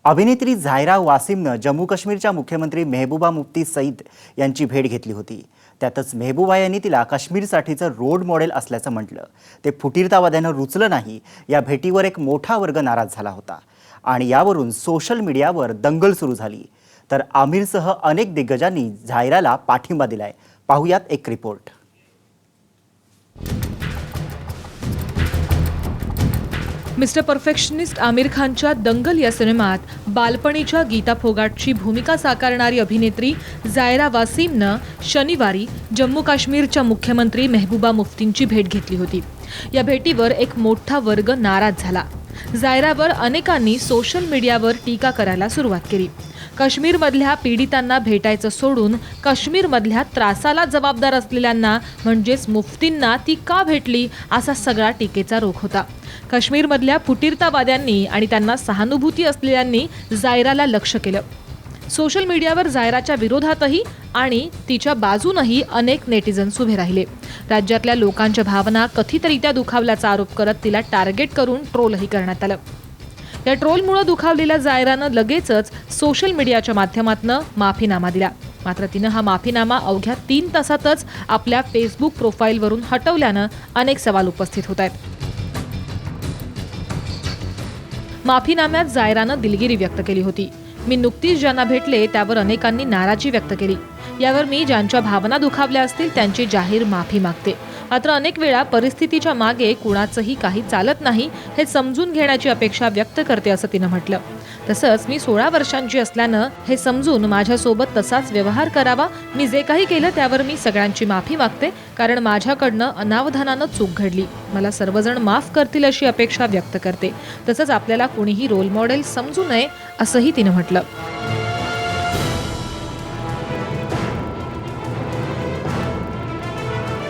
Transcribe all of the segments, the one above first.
अभिनेत्री झायरा वासिमनं जम्मू काश्मीरच्या मुख्यमंत्री मेहबूबा मुफ्ती सईद यांची भेट घेतली होती। त्यातच मेहबूबा यांनी तिला काश्मीरसाठीचं रोल मॉडेल असल्याचं म्हटलं। ते फुटीरतावाद्यांना रुचलं नाही। या भेटीवर एक मोठा वर्ग नाराज झाला होता आणि यावरून सोशल मीडियावर दंगल सुरू झाली। तर आमिरसह अनेक दिग्गजांनी झायराला पाठिंबा दिलाय। पाहुयात एक रिपोर्ट। मिस्टर परफेक्शनिस्ट आमिर खानच्या दंगल या सिनेमात बालपणीच्या गीता फोगाटची भूमिका साकारणारी अभिनेत्री झायरा वासिमनं शनिवारी जम्मू काश्मीरच्या मुख्यमंत्री मेहबूबा मुफ्तींची भेट घेतली होती। या भेटीवर एक मोठा वर्ग नाराज झाला। झायरावर अनेकांनी सोशल मीडियावर टीका करायला सुरुवात केली। काश्मीरमधल्या पीडितांना भेटायचं सोडून काश्मीरमधल्या त्रासाला जबाबदार असलेल्यांना म्हणजेच मुफ्तींना ती का भेटली असा सगळा टीकेचा रोख होता। काश्मीरमधल्या फुटीरतावाद्यांनी आणि त्यांना सहानुभूती असलेल्यांनी झायराला लक्ष्य केलं। सोशल मीडियावर झायराच्या विरोधातही आणि तिच्या बाजूनही अनेक नेटिझन्स उभे राहिले। राज्यातल्या लोकांच्या भावना कथितरित्या दुखावल्याचा आरोप करत तिला टार्गेट करून ट्रोलही करण्यात आलं। या ट्रोलमुळे दुखावलेल्या झायरानं लगेचच सोशल मीडियाच्या माध्यमातून माफीनामा दिला। मात्र तिनं हा माफीनामा अवघ्या 3 तासातच आपल्या फेसबुक प्रोफाईलवरून हटवल्यानं अनेक सवाल उपस्थित होत आहेत। माफीनाम्यात झायरानं दिलगिरी व्यक्त केली होती। मी नुकतीच ज्यांना भेटले त्यावर अनेकांनी नाराजी व्यक्त केली। यावर मी ज्यांच्या भावना दुखावल्या असतील त्यांची जाहीर माफी मागते। मात्र अनेक वेळा परिस्थितीच्या मागे कुणाचंही काही चालत नाही हे समजून घेण्याची अपेक्षा व्यक्त करते असं तिनं म्हटलं। तसंच मी 16 वर्षांची असल्यानं हे समजून माझ्यासोबत तसाच व्यवहार करावा। मी जे काही केलं त्यावर मी सगळ्यांची माफी मागते, कारण माझ्याकडनं अनावधानानं चूक घडली। मला सर्वजण माफ करतील अशी अपेक्षा व्यक्त करते। तसंच आपल्याला कोणीही रोल मॉडेल समजू नये असंही तिनं म्हटलं।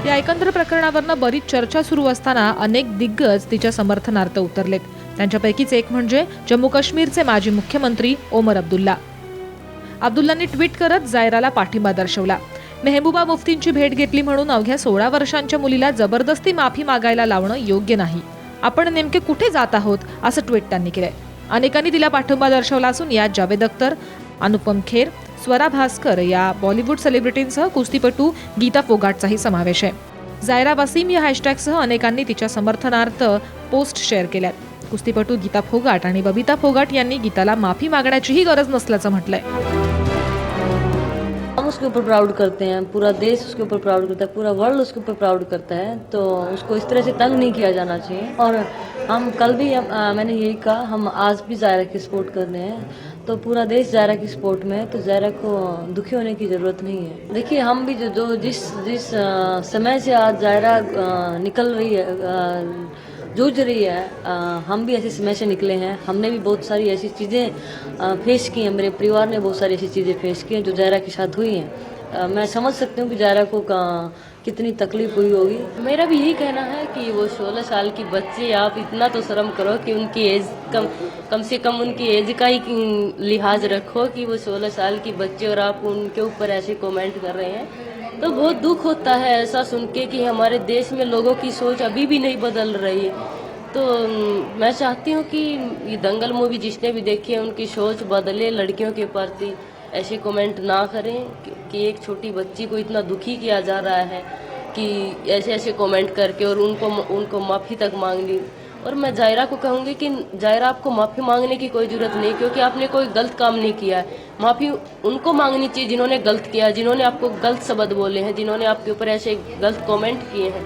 या एकंदर प्रकरणावरनं बरीच चर्चा सुरू असताना अनेक दिग्गज तिच्या समर्थनार्थ उतरलेत। त्यांच्यापैकीच एक म्हणजे जम्मू काश्मीरचे माजी मुख्यमंत्री ओमर अब्दुल्ला। अब्दुल्लांनी ट्विट करत झायराला पाठिंबा दर्शवला। मेहबूबा मुफ्तींची भेट घेतली म्हणून अवघ्या 16 वर्षांच्या मुलीला जबरदस्ती माफी मागायला लावणं योग्य नाही। आपण नेमके कुठे जात आहोत असं ट्विट त्यांनी केलंय। अनेकांनी तिला पाठिंबा दर्शवला असून यात जावेद अख्तर, अनुपम खेर, स्वरा भास्कर या बॉलिवूड सेलिब्रिटींसह कुस्तीपटू गीता फोगाटचाही समावेश आहे। झायरा वासिम या हॅशटॅगसह अनेकांनी तिच्या समर्थनार्थ पोस्ट शेअर केल्यात। कुस्तीपटू गीता फोगाट आणि बबिता फोगाट यांनी गीताला माफी मागण्याचीही गरज नसल्याचं म्हटलंय। हम उसके ऊपर प्राउड करते हैं, पूरा देश उसके ऊपर प्राउड करता है, पूरा वर्ल्ड उसके ऊपर प्राउड करता है, तो उसको इस तरह से तंग नहीं किया जाना चाहिए। और हम कल भी मैंने यही कहा, हम आज भी ज़ायरा की सपोर्ट कर रहे हैं, तो पूरा देश ज़ायरा की सपोर्ट में है, तो ज़ायरा को दुखी होने की ज़रूरत नहीं है। देखिए, हम भी जो जिस समय से आज ज़ायरा निकल रही है, जूझ रही है, हम भी ऐसे समय से निकले हैं। हमने भी बहुत सारी ऐसी चीज़ें फेस की हैं, मेरे परिवार ने बहुत सारी ऐसी चीज़ें फेस की हैं जो ज़ायरा के साथ हुई हैं। मैं समझ सकती हूँ कि ज़ायरा को कितनी तकलीफ हुई होगी। मेरा भी यही कहना है कि वो 16 साल की बच्ची, आप इतना तो शर्म करो कि उनकी एज कम से कम उनकी एज का ही लिहाज रखो कि वो 16 साल की बच्ची और आप उनके ऊपर ऐसे कमेंट कर रहे हैं। तो बहुत दुख होता है ऐसा सुन के कि हमारे देश में लोगों की सोच अभी भी नहीं बदल रही है। तो मैं चाहती हूँ कि ये दंगल मूवी जिसने भी देखी है उनकी सोच बदले, लड़कियों के प्रति ऐसे कमेंट ना करें कि एक छोटी बच्ची को इतना दुखी किया जा रहा है कि ऐसे ऐसे कमेंट करके, और उनको माफ़ी तक मांग ली। और मैं झायरा को कहूँगी कि झायरा, आपको माफ़ी मांगने की कोई ज़रूरत नहीं, क्योंकि आपने कोई गलत काम नहीं किया है। माफ़ी उनको मांगनी चाहिए जिन्होंने गलत किया है, जिन्होंने आपको गलत शब्द बोले हैं, जिन्होंने आपके ऊपर ऐसे गलत कमेंट किए हैं।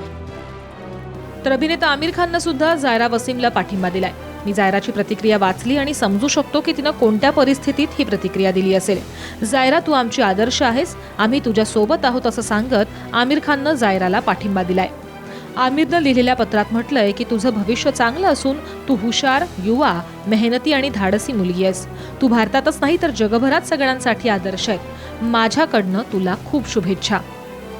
तर अभिनेता आमिर खाननं सुद्धा झायरा वासिमला पाठिंबा दिलाय। मी झायराची प्रतिक्रिया वाचली आणि समजू शकतो की तिनं कोणत्या परिस्थितीत ही प्रतिक्रिया दिली असेल। झायरा, तू आमची आदर्श आहेस, आम्ही तुझ्या सोबत आहोत असं सांगत आमिर खाननं झायराला पाठिंबा दिलाय। आमिरनं लिहिलेल्या पत्रात म्हटलंय की तुझं भविष्य चांगलं असून तू हुशार, युवा, मेहनती आणि धाडसी मुलगी आहेस। तू भारतातच नाही तर जगभरात सगळ्यांसाठी आदर्श आहे। माझ्याकडनं तुला खूप शुभेच्छा।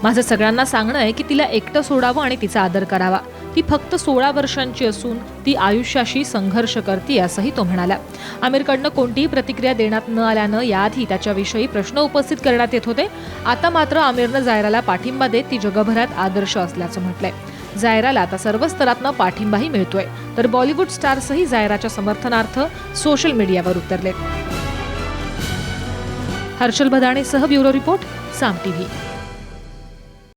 माझं सगळ्यांना सांगणं आहे की तिला एकटं सोडावं आणि तिचा आदर करावा। ती फक्त 16 वर्षांची असून ती आयुष्याशी संघर्ष करते असंही तो म्हणाला। आमिरकडनं कोणतीही प्रतिक्रिया देण्यात न आल्यानं याआधी त्याच्याविषयी प्रश्न उपस्थित करण्यात येत होते। आता मात्र आमिरनं झायराला पाठिंबा देत ती जगभरात आदर्श असल्याचं म्हटलंय। जायराला आता सर्व स्तरातनं पाठिंबाही मिळतोय, तर बॉलिवूड स्टार्सही जायराच्या समर्थनार्थ सोशल मीडियावर उतरलेत. हर्षल भदाणेसह ब्युरो रिपोर्ट, साम टीव्ही.